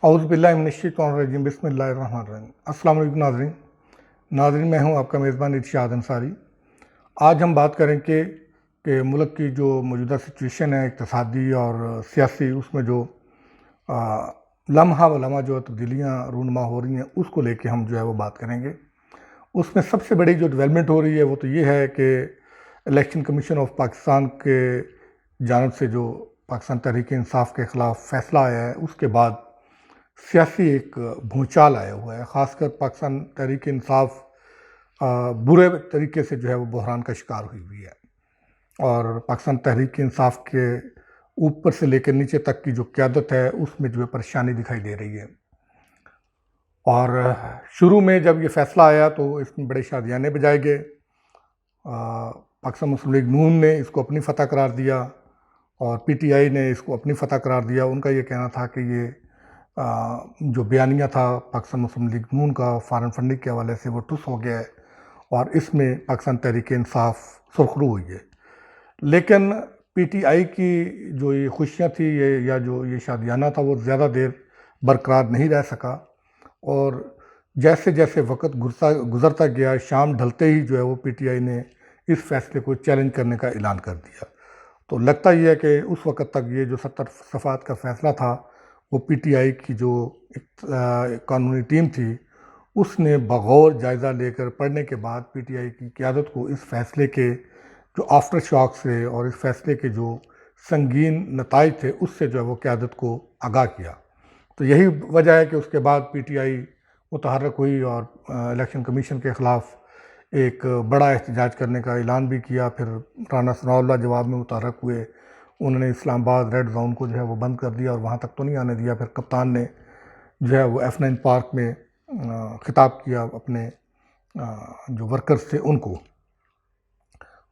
اعوذ باللہ من الشیطان الرجیم بسم اللہ الرحمن الرحیم۔ السلام علیکم ناظرین، میں ہوں آپ کا میزبان ارشاد انصاری۔ آج ہم بات کریں کہ ملک کی جو موجودہ سچویشن ہے اقتصادی اور سیاسی، اس میں جو لمحہ و لمحہ جو تبدیلیاں رونما ہو رہی ہیں، اس کو لے کے ہم جو ہے وہ بات کریں گے۔ اس میں سب سے بڑی جو ڈیولپمنٹ ہو رہی ہے وہ تو یہ ہے کہ الیکشن کمیشن آف پاکستان کے جانب سے جو پاکستان تحریک انصاف کے خلاف فیصلہ آیا ہے، اس کے بعد سیاسی ایک بھونچال آیا ہوا ہے۔ خاص کر پاکستان تحریک انصاف برے طریقے سے جو ہے وہ بحران کا شکار ہوئی ہے، اور پاکستان تحریک انصاف کے اوپر سے لے کر نیچے تک کی جو قیادت ہے، اس میں جو ہے پریشانی دکھائی دے رہی ہے۔ اور شروع میں جب یہ فیصلہ آیا تو اس میں بڑے شادیانے بجائے گئے۔ پاکستان مسلم لیگ نون نے اس کو اپنی فتح قرار دیا، اور پی ٹی آئی نے اس کو اپنی فتح قرار دیا۔ ان کا یہ کہنا تھا کہ یہ جو بیانیہ تھا پاکستان مسلم لیگ نون کا فارن فنڈنگ کے حوالے سے، وہ ٹھس ہو گیا ہے، اور اس میں پاکستان تحریک انصاف سرخرو ہوئی ہے۔ لیکن پی ٹی آئی کی جو یہ خوشیاں تھی یا جو یہ شادیانہ تھا، وہ زیادہ دیر برقرار نہیں رہ سکا، اور جیسے جیسے وقت گزرتا گیا، شام ڈھلتے ہی جو ہے وہ پی ٹی آئی نے اس فیصلے کو چیلنج کرنے کا اعلان کر دیا۔ تو لگتا یہ ہے کہ اس وقت تک یہ جو 70 صفحات کا فیصلہ تھا، وہ پی ٹی آئی کی جو قانونی ٹیم تھی، اس نے بغور جائزہ لے کر پڑھنے کے بعد پی ٹی آئی کی قیادت کو اس فیصلے کے جو آفٹر شاک سے اور اس فیصلے کے جو سنگین نتائج تھے، اس سے جو ہے وہ قیادت کو آگاہ کیا۔ تو یہی وجہ ہے کہ اس کے بعد پی ٹی آئی متحرک ہوئی اور الیکشن کمیشن کے خلاف ایک بڑا احتجاج کرنے کا اعلان بھی کیا۔ پھر رانا ثناء اللہ جواب میں متحرک ہوئے، انہوں نے اسلام آباد ریڈ زون کو جو ہے وہ بند کر دیا اور وہاں تک تو نہیں آنے دیا۔ پھر کپتان نے جو ہے وہ F9 پارک میں خطاب کیا اپنے جو ورکرز تھے ان کو۔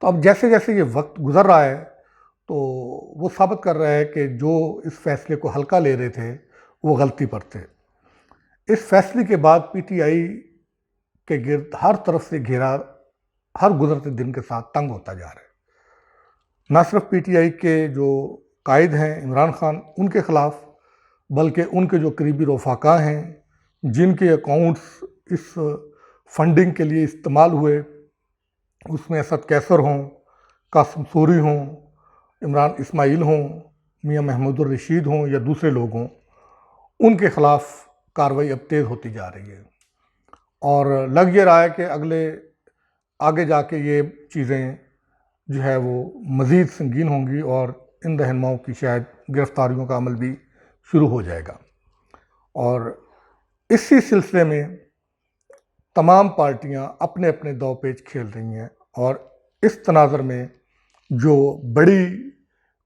تو اب جیسے جیسے یہ وقت گزر رہا ہے، تو وہ ثابت کر رہا ہے کہ جو اس فیصلے کو ہلکا لے رہے تھے، وہ غلطی پر تھے۔ اس فیصلے کے بعد پی ٹی آئی کے گرد ہر طرف سے گھیرا ہر گزرتے دن کے ساتھ تنگ ہوتا جا رہا ہے۔ نہ صرف پی ٹی آئی کے جو قائد ہیں عمران خان، ان کے خلاف، بلکہ ان کے جو قریبی رفقا ہیں، جن کے اکاؤنٹس اس فنڈنگ کے لیے استعمال ہوئے، اس میں اسد کیسر ہوں، قاسم سوری ہوں، عمران اسماعیل ہوں، میاں محمود الرشید ہوں یا دوسرے لوگ ہوں، ان کے خلاف کارروائی اب تیز ہوتی جا رہی ہے۔ اور لگ یہ رہا ہے کہ آگے جا کے یہ چیزیں جو ہے وہ مزید سنگین ہوں گی، اور ان رہنماؤں کی شاید گرفتاریوں کا عمل بھی شروع ہو جائے گا۔ اور اسی سلسلے میں تمام پارٹیاں اپنے اپنے دو پیچ کھیل رہی ہیں، اور اس تناظر میں جو بڑی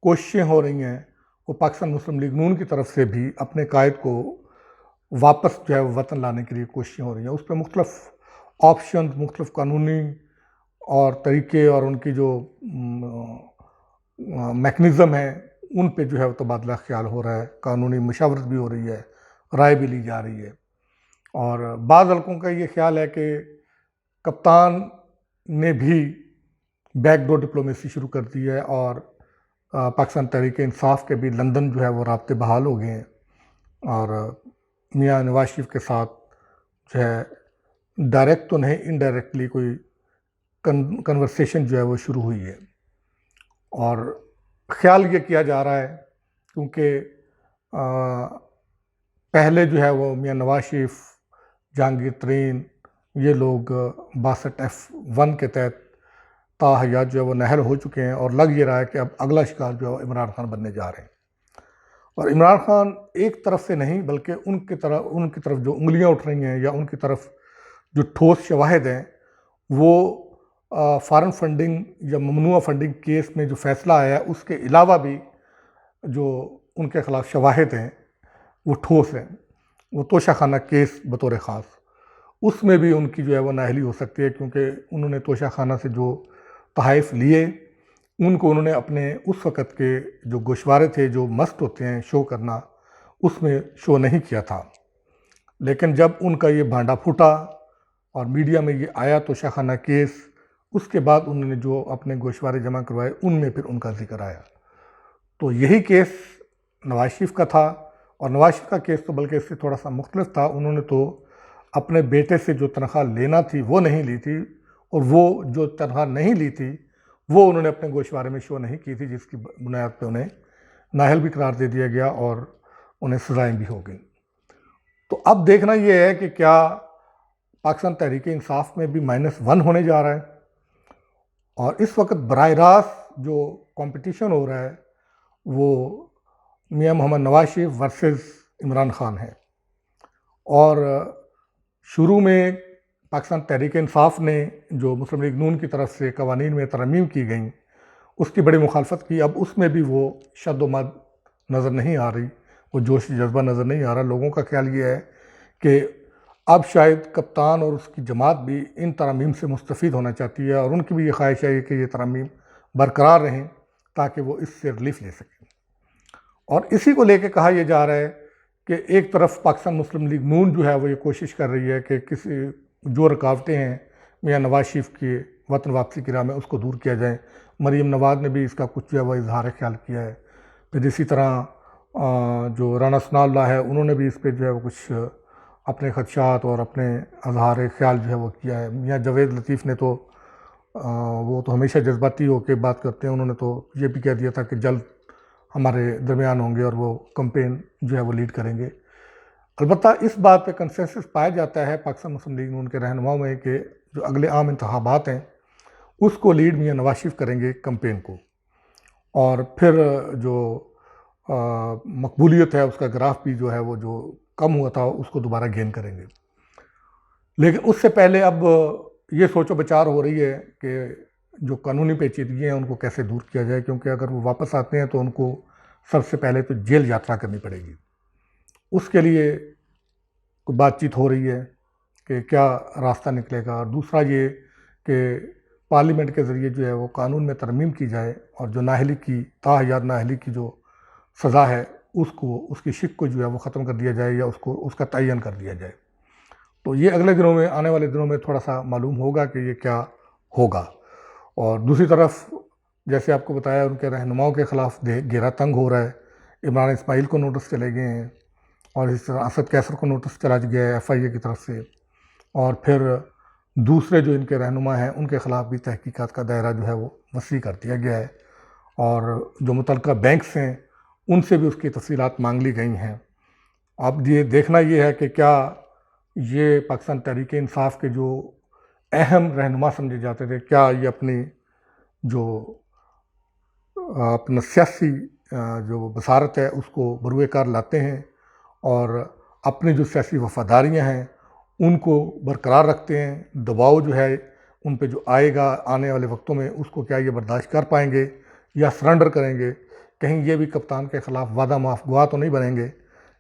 کوششیں ہو رہی ہیں، وہ پاکستان مسلم لیگ نون کی طرف سے بھی اپنے قائد کو واپس جو ہے وطن لانے کے لیے کوششیں ہو رہی ہیں۔ اس پہ مختلف آپشنز، مختلف قانونی اور طریقے اور ان کی جو میکنزم ہیں، ان پہ جو ہے وہ تبادلہ خیال ہو رہا ہے، قانونی مشاورت بھی ہو رہی ہے، رائے بھی لی جا رہی ہے۔ اور بعض حلقوں کا یہ خیال ہے کہ کپتان نے بھی بیک ڈور ڈپلومیسی شروع کر دی ہے، اور پاکستان تحریک انصاف کے بھی لندن جو ہے وہ رابطے بحال ہو گئے ہیں، اور میاں نواز شریف کے ساتھ جو ہے ڈائریکٹ تو نہیں، انڈائریکٹلی کوئی کنورسیشن جو ہے وہ شروع ہوئی ہے۔ اور خیال یہ کیا جا رہا ہے، کیونکہ پہلے جو ہے وہ میاں نواز شریف، جہانگیر ترین، یہ لوگ 62F1 کے تحت تا حیات جو ہے وہ نہل ہو چکے ہیں، اور لگ یہ رہا ہے کہ اب اگلا شکار جو ہے عمران خان بننے جا رہے ہیں۔ اور عمران خان ایک طرف سے نہیں، بلکہ ان کی طرف جو انگلیاں اٹھ رہی ہیں، یا ان کی طرف جو ٹھوس شواہد ہیں، وہ فارن فنڈنگ یا ممنوعہ فنڈنگ کیس میں جو فیصلہ آیا ہے، اس کے علاوہ بھی جو ان کے خلاف شواہد ہیں وہ ٹھوس ہیں۔ وہ توشہ خانہ کیس بطور خاص، اس میں بھی ان کی جو ہے وہ نااہلی ہو سکتی ہے، کیونکہ انہوں نے توشہ خانہ سے جو تحائف لیے، ان کو انہوں نے اپنے اس وقت کے جو گوشوارے تھے، جو مست ہوتے ہیں شو کرنا، اس میں شو نہیں کیا تھا۔ لیکن جب ان کا یہ بھانڈا پھوٹا اور میڈیا میں یہ آیا توشہ خانہ کیس، اس کے بعد انہوں نے جو اپنے گوشوارے جمع کروائے، ان میں پھر ان کا ذکر آیا۔ تو یہی کیس نواز شریف کا تھا، اور نواز شریف کا کیس تو بلکہ اس سے تھوڑا سا مختلف تھا. انہوں نے تو اپنے بیٹے سے جو تنخواہ لینا تھی وہ نہیں لی تھی، اور وہ جو تنخواہ نہیں لی تھی وہ انہوں نے اپنے گوشوارے میں شو نہیں کی تھی، جس کی بنیاد پہ انہیں نااہل بھی قرار دے دیا گیا اور انہیں سزائیں بھی ہو گئیں. تو اب دیکھنا یہ ہے کہ کیا پاکستان تحریک انصاف میں بھی -1 ہونے جا رہا ہے، اور اس وقت براہ راست جو کمپٹیشن ہو رہا ہے وہ میاں محمد نواز شریف ورسز عمران خان ہے. اور شروع میں پاکستان تحریک انصاف نے جو مسلم لیگ نون کی طرف سے قوانین میں ترامیم کی گئیں اس کی بڑی مخالفت کی. اب اس میں بھی وہ شد و مد نظر نہیں آ رہی، وہ جوش جذبہ نظر نہیں آ رہا. لوگوں کا خیال یہ ہے کہ اب شاید کپتان اور اس کی جماعت بھی ان ترامیم سے مستفید ہونا چاہتی ہے، اور ان کی بھی یہ خواہش ہے کہ یہ ترامیم برقرار رہیں تاکہ وہ اس سے ریلیف لے سکیں. اور اسی کو لے کے کہا یہ جا رہا ہے کہ ایک طرف پاکستان مسلم لیگ نون جو ہے وہ یہ کوشش کر رہی ہے کہ کسی جو رکاوٹیں ہیں میاں نواز شریف کی وطن واپسی کی راہ میں اس کو دور کیا جائے. مریم نواز نے بھی اس کا کچھ جو ہے وہ اظہار خیال کیا ہے. پھر اسی طرح جو رانا ثناء اللہ ہے انہوں نے بھی اس پہ جو ہے وہ کچھ اپنے خدشات اور اپنے اظہار خیال جو ہے وہ کیا ہے. میاں جاوید لطیف نے تو وہ تو ہمیشہ جذباتی ہو کے بات کرتے ہیں، انہوں نے تو یہ بھی کہہ دیا تھا کہ جلد ہمارے درمیان ہوں گے اور وہ کمپین جو ہے وہ لیڈ کریں گے. البتہ اس بات پہ کنسنسس پایا جاتا ہے پاکستان مسلم لیگ نون کے رہنماؤں میں کہ جو اگلے عام انتخابات ہیں اس کو لیڈ میاں نواز شریف کریں گے کمپین کو، اور پھر جو مقبولیت ہے اس کا گراف بھی جو ہے وہ جو کم ہوا تھا اس کو دوبارہ گین کریں گے. لیکن اس سے پہلے اب یہ سوچ و بچار ہو رہی ہے کہ جو قانونی پیچیدگیاں ہیں ان کو کیسے دور کیا جائے، کیونکہ اگر وہ واپس آتے ہیں تو ان کو سب سے پہلے تو جیل یاترا کرنی پڑے گی. اس کے لیے کوئی بات چیت ہو رہی ہے کہ کیا راستہ نکلے گا. اور دوسرا یہ کہ پارلیمنٹ کے ذریعے جو ہے وہ قانون میں ترمیم کی جائے اور جو نااہلی کی تاحیات نااہلی کی جو سزا ہے اس کی شک کو جو ہے وہ ختم کر دیا جائے یا اس کا تعین کر دیا جائے. تو یہ اگلے دنوں میں آنے والے دنوں میں تھوڑا سا معلوم ہوگا کہ یہ کیا ہوگا. اور دوسری طرف جیسے آپ کو بتایا ان کے رہنماؤں کے خلاف گھیرا تنگ ہو رہا ہے. عمران اسماعیل کو نوٹس چلے گئے ہیں، اور اس طرح اسد کیسر کو نوٹس چلا گیا ہے FIA کی طرف سے، اور پھر دوسرے جو ان کے رہنما ہیں ان کے خلاف بھی تحقیقات کا دائرہ جو ہے وہ وسیع کر دیا گیا ہے، اور جو متعلقہ بینکس ہیں ان سے بھی اس کی تفصیلات مانگ لی گئی ہیں. اب یہ دیکھنا یہ ہے کہ کیا یہ پاکستان تحریک انصاف کے جو اہم رہنما سمجھے جاتے تھے کیا یہ اپنی جو اپنا سیاسی جو بصارت ہے اس کو بروئے کار لاتے ہیں، اور اپنی جو سیاسی وفاداریاں ہیں ان کو برقرار رکھتے ہیں. دباؤ جو ہے ان پہ جو آئے گا آنے والے وقتوں میں اس کو کیا یہ برداشت کر پائیں گے یا سرنڈر کریں گے. کہیں یہ بھی کپتان کے خلاف وعدہ معاف گواہ تو نہیں بنیں گے،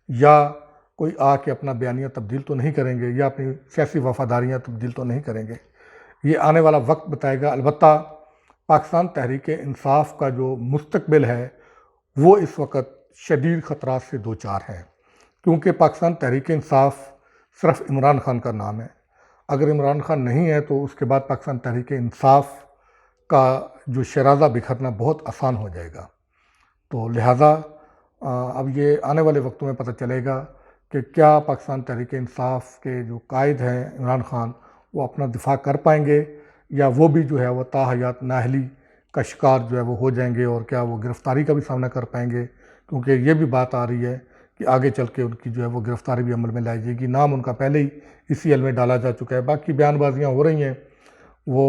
یا کوئی آ کے اپنا بیانیہ تبدیل تو نہیں کریں گے، یا اپنی سیاسی وفاداریاں تبدیل تو نہیں کریں گے. یہ آنے والا وقت بتائے گا. البتہ پاکستان تحریک انصاف کا جو مستقبل ہے وہ اس وقت شدید خطرات سے دوچار ہے، کیونکہ پاکستان تحریک انصاف صرف عمران خان کا نام ہے. اگر عمران خان نہیں ہے تو اس کے بعد پاکستان تحریک انصاف کا جو شیرازہ بکھرنا بہت آسان ہو جائے گا. تو لہٰذا اب یہ آنے والے وقتوں میں پتہ چلے گا کہ کیا پاکستان تحریک انصاف کے جو قائد ہیں عمران خان وہ اپنا دفاع کر پائیں گے، یا وہ بھی جو ہے وہ تاحیات نااہلی کا شکار جو ہے وہ ہو جائیں گے، اور کیا وہ گرفتاری کا بھی سامنا کر پائیں گے. کیونکہ یہ بھی بات آ رہی ہے کہ آگے چل کے ان کی جو ہے وہ گرفتاری بھی عمل میں لائی جائے گی. نام ان کا پہلے ہی اسی عمل میں ڈالا جا چکا ہے. باقی بیان بازیاں ہو رہی ہیں، وہ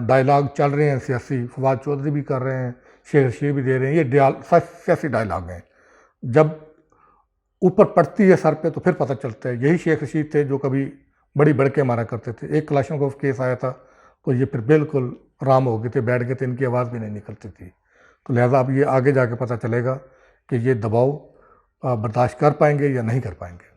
ڈائلاگ چل رہے ہیں سیاسی، فواد چودھری بھی کر رہے ہیں، شیخ رشید بھی دے رہے ہیں. یہ سیاسی ڈائلاگ ہیں. جب اوپر پڑتی ہے سر پہ تو پھر پتہ چلتا ہے. یہی شیخ رشید تھے جو کبھی بڑی بڑکے مارا کرتے تھے. ایک کلاشنکوف کیس آیا تھا تو یہ پھر بالکل رام ہو گئے تھے، بیٹھ گئے تھے، ان کی آواز بھی نہیں نکلتی تھی. تو لہٰذا اب یہ آگے جا کے پتہ چلے گا کہ یہ دباؤ برداشت کر پائیں گے یا نہیں کر پائیں گے.